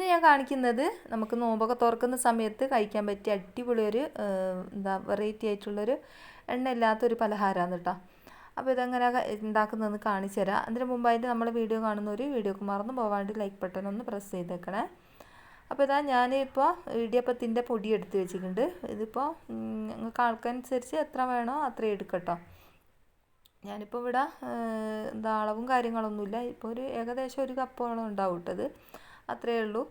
ഇന്ന് ഞാൻ കാണിക്കുന്നത് നമുക്ക് നോമ്പൊക്കെ തുറക്കുന്ന സമയത്ത് കഴിക്കാൻ പറ്റിയ അടിപൊളി ഒരു വെറൈറ്റി ആയിട്ടുള്ളൊരു എണ്ണയില്ലാത്തൊരു പലഹാരമാണ് കേട്ടോ. അപ്പോൾ ഇതെങ്ങനെ ഉണ്ടാക്കുന്നതെന്ന് കാണിച്ചു തരാം. അതിന് മുമ്പായിട്ട് നമ്മൾ വീഡിയോ കാണുന്നവർ വീഡിയോക്ക് മറന്നു പോകാണ്ട് ലൈക്ക് ബട്ടൺ ഒന്ന് പ്രസ് ചെയ്തേക്കണേ. അപ്പോൾ ഞാനിപ്പോൾ ഇടിയപ്പത്തിൻ്റെ പൊടി എടുത്ത് വെച്ചിട്ടുണ്ട്. ഇതിപ്പോൾ നിങ്ങൾക്ക് ആൾക്കനുസരിച്ച് എത്ര വേണോ അത്രയും എടുക്കട്ടോ. ഞാനിപ്പോൾ ഇവിടെ അളവും കാര്യങ്ങളൊന്നുമില്ല. ഇപ്പോൾ ഏകദേശം ഒരു കപ്പോളം ഉണ്ടാവും ഇട്ടത്, അത്രയേ ഉള്ളൂ.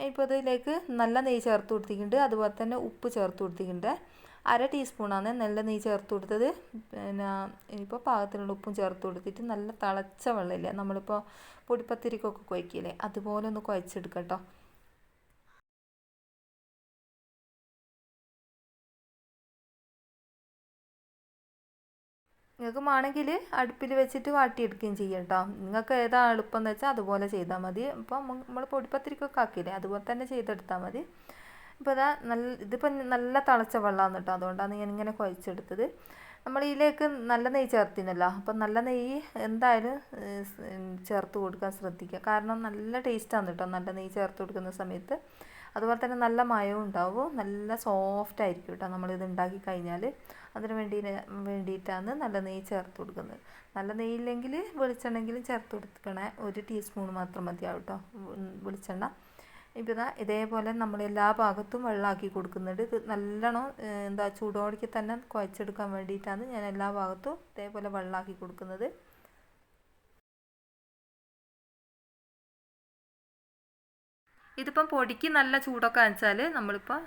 ഇപ്പോൾ ഇതിലേക്ക് നല്ല നെയ്യ് ചേർത്ത് കൊടുത്തിട്ടുണ്ട്, അതുപോലെ തന്നെ ഉപ്പ് ചേർത്ത് കൊടുത്തിട്ടുണ്ട്. 1/2 ടീസ്പൂണാണ് നല്ല നെയ്യ് ചേർത്ത് കൊടുത്തത്. പിന്നെ ഇനിയിപ്പോൾ പാകത്തിനുള്ള ഉപ്പും ചേർത്ത് കൊടുത്തിട്ട് നല്ല തിളച്ച വെള്ളമില്ലേ നമ്മളിപ്പോൾ പൊടിപ്പത്തിരിക്കൊക്കെ കുഴക്കില്ലേ, അതുപോലെ ഒന്ന് കുഴച്ചെടുക്കട്ടോ. നിങ്ങൾക്ക് വേണമെങ്കിൽ അടുപ്പിൽ വെച്ചിട്ട് വാട്ടിയെടുക്കുകയും ചെയ്യാം കേട്ടോ. നിങ്ങൾക്ക് ഏതാ എളുപ്പം എന്ന് വെച്ചാൽ അതുപോലെ ചെയ്താൽ മതി. ഇപ്പോൾ നമ്മൾ പൊടിപ്പത്തിരിക്കൊക്കെ ആക്കിയില്ലേ, അതുപോലെ തന്നെ ചെയ്തെടുത്താൽ മതി. ഇപ്പോൾ ഇതിപ്പോൾ നല്ല തിളച്ച വെള്ളമാണ് കേട്ടോ, അതുകൊണ്ടാണ് ഞാനിങ്ങനെ കുഴച്ചെടുത്തത്. നമ്മൾ ഇതിലേക്ക് നല്ല നെയ്യ് ചേർത്തിനല്ലോ, അപ്പം നല്ല നെയ്യ് എന്തായാലും ചേർത്ത് കൊടുക്കാൻ ശ്രദ്ധിക്കുക. കാരണം നല്ല ടേസ്റ്റാണ് കേട്ടോ നല്ല നെയ്യ് ചേർത്ത് കൊടുക്കുന്ന സമയത്ത്. അതുപോലെ തന്നെ നല്ല മയവും ഉണ്ടാവും, നല്ല സോഫ്റ്റ് ആയിരിക്കും കേട്ടോ നമ്മളിത് ഉണ്ടാക്കി കഴിഞ്ഞാൽ. അതിന് വേണ്ടിയിട്ടാണ് നല്ല നെയ്യ് ചേർത്ത് കൊടുക്കുന്നത്. നല്ല നെയ്യില്ലെങ്കിൽ വെളിച്ചെണ്ണെങ്കിലും ചേർത്ത് കൊടുക്കണേ. 1 ടീസ്പൂൺ മാത്രം മതിയാവും കേട്ടോ വെളിച്ചെണ്ണ. ഇപ്പോൾ ഇതേപോലെ നമ്മൾ എല്ലാ ഭാഗത്തും വെള്ളമാക്കി കൊടുക്കുന്നുണ്ട്. ഇത് നല്ലോണം ചൂടോടെ തന്നെ കുഴച്ചെടുക്കാൻ വേണ്ടിയിട്ടാണ് ഞാൻ എല്ലാ ഭാഗത്തും ഇതേപോലെ വെള്ളമാക്കി കൊടുക്കുന്നത്. ഇതിപ്പം പൊടിക്ക് നല്ല ചൂടൊക്കെ വെച്ചാൽ നമ്മളിപ്പോൾ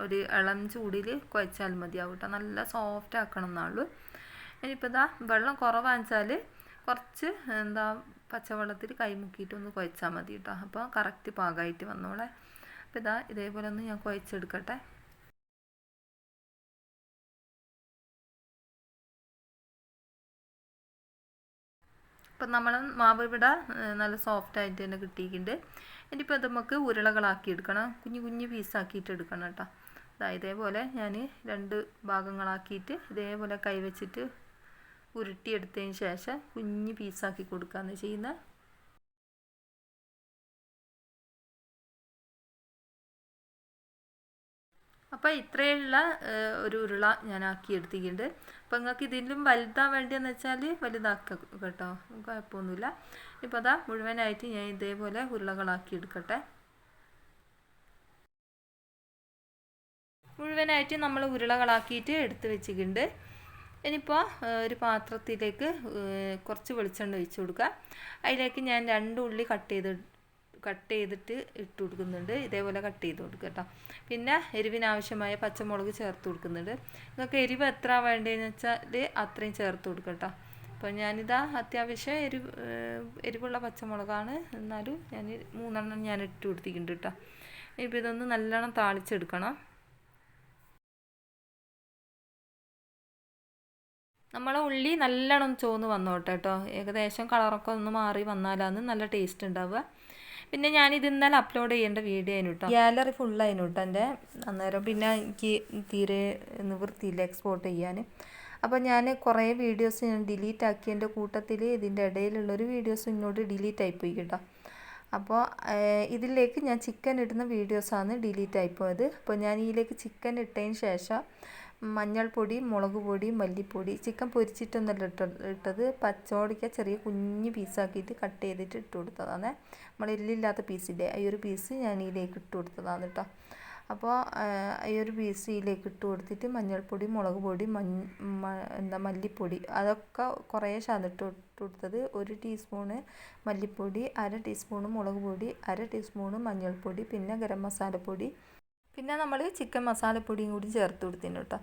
ഒരു ഇളം ചൂടിൽ കുഴച്ചാൽ മതിയാവും കേട്ടോ. നല്ല സോഫ്റ്റ് ആക്കണം എന്നുള്ളൂ. ഇനിയിപ്പോൾ വെള്ളം കുറവാണെച്ചാൽ കുറച്ച് പച്ചവെള്ളത്തിൽ കൈ മുക്കിയിട്ടൊന്ന് കുഴച്ചാൽ മതി കേട്ടോ. അപ്പോൾ കറക്റ്റ് പാകമായിട്ട് വന്നോളെ. അപ്പോൾ ഇതേപോലെ ഒന്ന് ഞാൻ കുഴച്ചെടുക്കട്ടെ. അപ്പം നമ്മൾ മാവ് ഇവിടെ നല്ല സോഫ്റ്റ് ആയിട്ട് തന്നെ കിട്ടിയിട്ടുണ്ട്. ഇനിയിപ്പോൾ അത് നമുക്ക് ഉരുളകളാക്കി എടുക്കണം, കുഞ്ഞു കുഞ്ഞു പീസാക്കിയിട്ട് എടുക്കണം കേട്ടോ. ഇതേപോലെ ഞാൻ 2 ഭാഗങ്ങളാക്കിയിട്ട് ഇതേപോലെ കൈവച്ചിട്ട് ഉരുട്ടിയെടുത്തതിന് ശേഷം കുഞ്ഞു പീസാക്കി കൊടുക്കുകയാണ് ചെയ്യുന്നത്. അപ്പോൾ ഇത്രയുള്ള ഒരു ഉരുള ഞാൻ ആക്കിയെടുത്തിട്ടുണ്ട്. അപ്പോൾ നിങ്ങൾക്ക് ഇതിലും വലുതാൻ വേണ്ടിയെന്ന് വെച്ചാൽ വലുതാക്കുക കേട്ടോ, കുഴപ്പമൊന്നുമില്ല. ഇപ്പോൾ മുഴുവനായിട്ട് ഞാൻ ഇതേപോലെ ഉരുളകളാക്കി എടുക്കട്ടെ. മുഴുവനായിട്ട് നമ്മൾ ഉരുളകളാക്കിയിട്ട് എടുത്ത് വെച്ചിട്ടുണ്ട്. ഇനിയിപ്പോൾ ഒരു പാത്രത്തിലേക്ക് കുറച്ച് വെളിച്ചെണ്ണ ഒഴിച്ച് കൊടുക്കുക. അതിലേക്ക് ഞാൻ 2 ഉള്ളി കട്ട് ചെയ്തിട്ട് ഇട്ട് കൊടുക്കുന്നുണ്ട്. ഇതേപോലെ കട്ട് ചെയ്ത് കൊടുക്കുക കേട്ടോ. പിന്നെ എരിവിനാവശ്യമായ പച്ചമുളക് ചേർത്ത് കൊടുക്കുന്നുണ്ട്. നിങ്ങൾക്ക് എരിവ് എത്ര വേണ്ടതെന്ന് വെച്ചാൽ അത്രയും ചേർത്ത് കൊടുക്കുക കേട്ടോ. അപ്പോൾ ഞാനിതാ അത്യാവശ്യം എരിവുള്ള പച്ചമുളകാണ്, എന്നാലും ഞാൻ 3 എണ്ണം ഞാൻ ഇട്ട് കൊടുത്തിട്ടുണ്ട് കേട്ടോ. ഇപ്പോൾ ഇതൊന്ന് നല്ലോണം താളിച്ചെടുക്കണം. നമ്മളെ ഉള്ളി നല്ലോണം ചോന്ന് വന്നോട്ടെ കേട്ടോ. ഏകദേശം കളറൊക്കെ ഒന്ന് മാറി വന്നാലാണ് നല്ല ടേസ്റ്റ് ഉണ്ടാവുക. പിന്നെ ഞാനിത് ഇന്നലെ അപ്ലോഡ് ചെയ്യേണ്ട വീഡിയോ ആയിരുന്നു കേട്ടോ. ഗാലറി ഫുള്ളായിരുന്നു കേട്ടോ എൻ്റെ അന്നേരം. പിന്നെ എനിക്ക് തീരെ നിവൃത്തിയില്ല എക്സ്പോർട്ട് ചെയ്യാൻ. അപ്പോൾ ഞാൻ കുറേ വീഡിയോസ് ഞാൻ ഡിലീറ്റ് ആക്കിയതിൻ്റെ കൂട്ടത്തിൽ ഇതിൻ്റെ ഇടയിലുള്ളൊരു വീഡിയോസ് ഇങ്ങോട്ട് ഡിലീറ്റ് ആയിപ്പോയി കേട്ടോ. അപ്പോൾ ഇതിലേക്ക് ഞാൻ ചിക്കൻ ഇടുന്ന വീഡിയോസാണ് ഡിലീറ്റ് ആയിപ്പോയത്. അപ്പോൾ ഞാൻ ഇതിലേക്ക് ചിക്കൻ ഇട്ടതിന് ശേഷം മഞ്ഞൾപ്പൊടി, മുളക് പൊടി, മല്ലിപ്പൊടി, ചിക്കൻ പൊരിച്ചിട്ടൊന്നല്ല ഇട്ടത്, പച്ചോടിക്ക ചെറിയ കുഞ്ഞ് പീസാക്കിയിട്ട് കട്ട് ചെയ്തിട്ട് ഇട്ട് കൊടുത്തതാണ്. നമ്മൾ എല്ലില്ലാത്ത പീസില്ലേ, ഈ ഒരു പീസ് ഞാൻ ഇതിലേക്ക് ഇട്ട് കൊടുത്തതാണ് കേട്ടോ. അപ്പോൾ ഈ ഒരു പീസ് ഇതിലേക്ക് ഇട്ട് കൊടുത്തിട്ട് മഞ്ഞൾപ്പൊടി, മുളക് പൊടി, മല്ലിപ്പൊടി അതൊക്കെ കുറേശ്ശാണ് ഇട്ട് കൊടുത്തത്. 1 ടീസ്പൂണ് മല്ലിപ്പൊടി, 1/2 ടീസ്പൂണ് മുളക് പൊടി, 1/2 ടീസ്പൂണ് മഞ്ഞൾപ്പൊടി, പിന്നെ ഗരം മസാലപ്പൊടി, പിന്നെ നമ്മൾ ചിക്കൻ മസാലപ്പൊടിയും കൂടി ചേർത്ത് കൊടുത്തിട്ടുണ്ട് കേട്ടോ.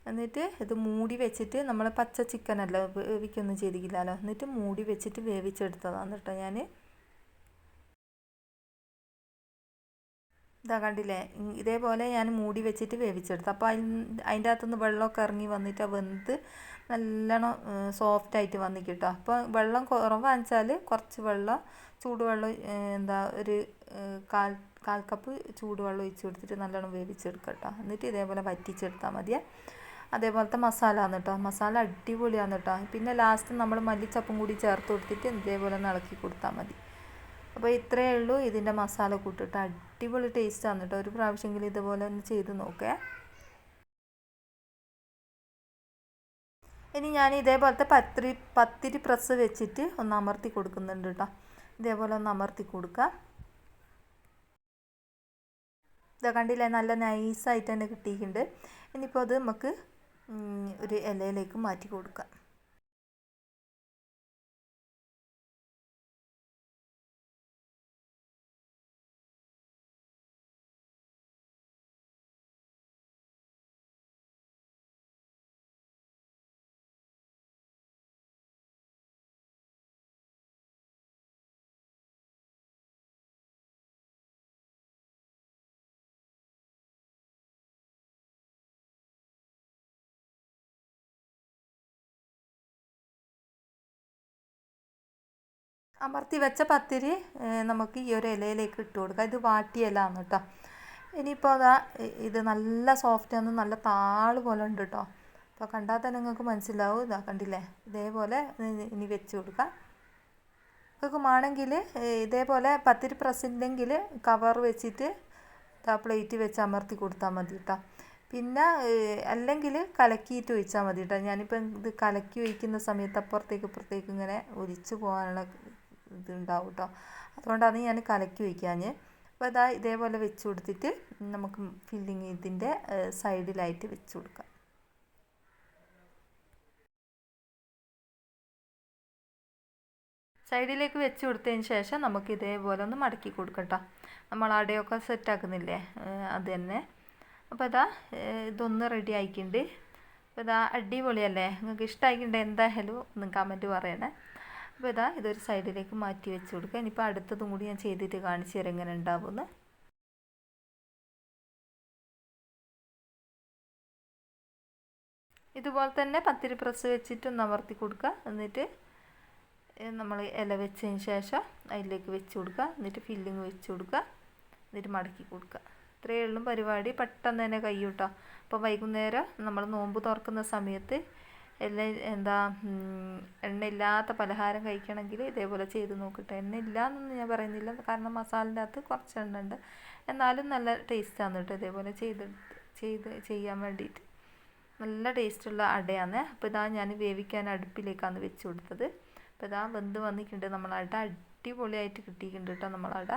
എന്നിട്ട് ഇത് മൂടി വെച്ചിട്ട് നമ്മൾ പച്ച ചിക്കനല്ല വേവിക്കൊന്നും ചെയ്തിട്ടില്ലല്ലോ, എന്നിട്ട് മൂടി വെച്ചിട്ട് വേവിച്ചെടുത്തതാണ് കേട്ടോ ഞാൻ. കണ്ടില്ലേ, ഇതേപോലെ ഞാൻ മൂടി വെച്ചിട്ട് വേവിച്ചെടുത്തു. അപ്പോൾ അതിൻ്റെ അകത്തുനിന്ന് വെള്ളമൊക്കെ ഇറങ്ങി വന്നിട്ട് വെന്ത് നല്ലോണം സോഫ്റ്റായിട്ട് വന്നിട്ട് കേട്ടോ. അപ്പോൾ വെള്ളം കുറവാണെന്ന് കുറച്ച് വെള്ളം ചൂടുവെള്ളം ഒരു കാൽ കപ്പ് ചൂടുവെള്ളം ഒഴിച്ച് കൊടുത്തിട്ട് നല്ലോണം വേവിച്ചെടുക്കുക കേട്ടോ. എന്നിട്ട് ഇതേപോലെ വറ്റിച്ചെടുത്താൽ മതിയേ. അതേപോലത്തെ മസാല ആണ് കേട്ടോ, മസാല അടിപൊളിയാണ് കേട്ടോ. പിന്നെ ലാസ്റ്റ് നമ്മൾ മല്ലിച്ചപ്പും കൂടി ചേർത്ത് കൊടുത്തിട്ട് ഇതേപോലെ ഇളക്കി കൊടുത്താൽ മതി. അപ്പോൾ ഇത്രയേ ഉള്ളൂ ഇതിൻ്റെ മസാല കൂട്ടിട്ട് അടിപൊളി ടേസ്റ്റാണ് കേട്ടോ. ഒരു പ്രാവശ്യമെങ്കിലും ഇതുപോലെ ഒന്ന് ചെയ്ത് നോക്കേ. ഇനി ഞാൻ ഇതേപോലത്തെ പത്തിരി പ്രസ് വെച്ചിട്ട് ഒന്ന് അമർത്തി കൊടുക്കുന്നുണ്ട് കേട്ടോ. ഇതേപോലെ ഒന്ന് അമർത്തി കൊടുക്കുക. ഇതാ കണ്ടില്ലേ, നല്ല നൈസായിട്ട് തന്നെ കിട്ടിയിട്ടുണ്ട്. ഇനിയിപ്പോൾ അത് നമുക്ക് ഒരു ഇലയിലേക്ക് മാറ്റി കൊടുക്കാം. അമർത്തി വെച്ച പത്തിരി നമുക്ക് ഈ ഒരു ഇലയിലേക്ക് ഇട്ട് കൊടുക്കാം. ഇത് വാട്ടിയ ഇല ആണ് കേട്ടോ. ഇനിയിപ്പോൾ അതാ ഇത് നല്ല സോഫ്റ്റാണ്, നല്ല താള് പോലെ ഉണ്ട് കേട്ടോ. അപ്പോൾ കണ്ടാൽ തന്നെ നിങ്ങൾക്ക് മനസ്സിലാവും. ഇതാ കണ്ടില്ലേ, ഇതേപോലെ ഇനി വെച്ച് കൊടുക്കാം. നിങ്ങൾക്ക് വേണമെങ്കിൽ ഇതേപോലെ പത്തിരി പ്രസ്സില്ലെങ്കിൽ കവർ വെച്ചിട്ട് പ്ലേറ്റ് വെച്ച് അമർത്തി കൊടുത്താൽ മതി കേട്ടോ. പിന്നെ അല്ലെങ്കിൽ കലക്കിയിട്ട് ഒഴിച്ചാൽ മതി കേട്ടോ. ഞാനിപ്പോൾ ഇത് കലക്കി ഒഴിക്കുന്ന സമയത്ത് അപ്പുറത്തേക്ക് ഇങ്ങനെ ഒലിച്ച് പോകാനുള്ള ഇതുണ്ടാവും കേട്ടോ. അതുകൊണ്ടാണ് ഞാൻ കലക്കി ഒഴിക്കാഞ്ഞ്. അപ്പോൾ അതാ ഇതേപോലെ വെച്ച് കൊടുത്തിട്ട് നമുക്ക് ഫില്ലിങ് ഇതിൻ്റെ സൈഡിലായിട്ട് വെച്ച് കൊടുക്കാം. സൈഡിലേക്ക് വെച്ച് കൊടുത്തതിന് ശേഷം നമുക്ക് ഇതേപോലെ ഒന്ന് മടക്കി കൊടുക്കട്ടോ. നമ്മൾ അടയൊക്കെ സെറ്റാക്കുന്നില്ലേ, അത് തന്നെ. അപ്പോൾ ഇതാ ഇതൊന്ന് റെഡി ആയിക്കുന്നുണ്ട്. അപ്പോൾ ഇതാ അടിപൊളിയല്ലേ, നിങ്ങൾക്ക് ഇഷ്ടമായിക്കുന്നുണ്ട് എന്തായാലും ഒന്ന് കമൻറ്റ് പറയണേ. അപ്പോൾ ഇതാ ഇതൊരു സൈഡിലേക്ക് മാറ്റി വെച്ച് കൊടുക്കുക. ഇനിയിപ്പോൾ അടുത്തതും കൂടി ഞാൻ ചെയ്തിട്ട് കാണിച്ചു തരാം എങ്ങനെ ഉണ്ടാവുമെന്ന്. ഇതുപോലെ തന്നെ പത്തിരി പ്രസ് വെച്ചിട്ട് ഒന്ന് അമർത്തി കൊടുക്കുക. എന്നിട്ട് നമ്മൾ ഇല വെച്ചതിന് ശേഷം അതിലേക്ക് വെച്ച് കൊടുക്കുക. എന്നിട്ട് ഫില്ലിങ് വെച്ച് കൊടുക്കുക. എന്നിട്ട് മടക്കി കൊടുക്കുക. ഇത്രയേ ഉള്ളൂ പരിപാടി. പെട്ടെന്ന് തന്നെ കഴിയും കേട്ടോ. അപ്പോൾ വൈകുന്നേരം നമ്മൾ നോമ്പ് തുറക്കുന്ന സമയത്ത് എണ്ണയില്ലാത്ത പലഹാരം കഴിക്കണമെങ്കിൽ ഇതേപോലെ ചെയ്ത് നോക്കട്ടെ. എണ്ണ ഇല്ലയെന്നൊന്നും ഞാൻ പറയുന്നില്ല, കാരണം മസാലൻ്റെ അകത്ത് കുറച്ച് എണ്ണ ഉണ്ട്. എന്നാലും നല്ല ടേസ്റ്റാണ് കേട്ടോ. ഇതേപോലെ ചെയ്യാൻ വേണ്ടിയിട്ട് നല്ല ടേസ്റ്റുള്ള അടയാണ്. അപ്പോൾ ഇതാ ഞാൻ വേവിക്കാൻ അടുപ്പിലേക്കാണ് വെച്ച് കൊടുത്തത്. അപ്പോൾ ഇതാ വെന്ത് വന്നിട്ടുണ്ട് നമ്മളട. അടിപൊളിയായിട്ട് കിട്ടിയിട്ടുണ്ട് കേട്ടോ നമ്മളട.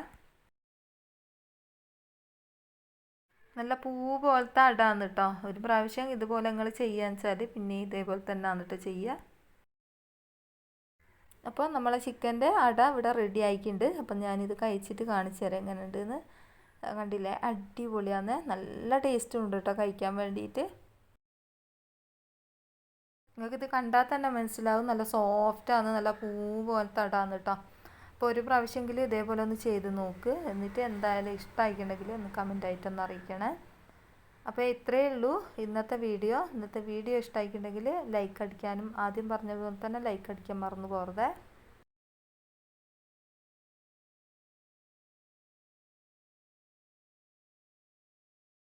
നല്ല പൂ പോലത്തെ അടാന്ന് കേട്ടോ. ഒരു പ്രാവശ്യം ഇതുപോലെ നിങ്ങൾ ചെയ്യാന്ന് വെച്ചാൽ പിന്നെ ഇതേപോലെ തന്നെ ആണ് കേട്ടോ ചെയ്യുക. അപ്പോൾ നമ്മളെ ചിക്കൻ്റെ അട ഇവിടെ റെഡി ആയിട്ടുണ്ട്. അപ്പം ഞാനിത് കഴിച്ചിട്ട് കാണിച്ചു തരാം എങ്ങനെ ഉണ്ടെന്ന്. കണ്ടില്ലേ, അടിപൊളിയാണ്. നല്ല ടേസ്റ്റും ഉണ്ട് കേട്ടോ കഴിക്കാൻ വേണ്ടിയിട്ട്. നിങ്ങൾക്കിത് കണ്ടാൽ തന്നെ മനസ്സിലാവും, നല്ല സോഫ്റ്റാണ്, നല്ല പൂ പോലത്തെ അടാന്ന് കേട്ടോ. അപ്പോൾ ഒരു പ്രാവശ്യമെങ്കിലും ഇതേപോലെ ഒന്ന് ചെയ്ത് നോക്ക്. എന്നിട്ട് എന്തായാലും ഇഷ്ടമായിട്ടുണ്ടെങ്കിൽ ഒന്ന് കമൻറ്റായിട്ടൊന്ന് അറിയിക്കണേ. അപ്പോൾ ഇത്രയേ ഉള്ളൂ ഇന്നത്തെ വീഡിയോ ഇഷ്ടമായിട്ടുണ്ടെങ്കിൽ ലൈക്ക് അടിക്കാനും, ആദ്യം പറഞ്ഞതുപോലെ തന്നെ ലൈക്ക് അടിക്കാൻ മറന്നു പോകരുതേ.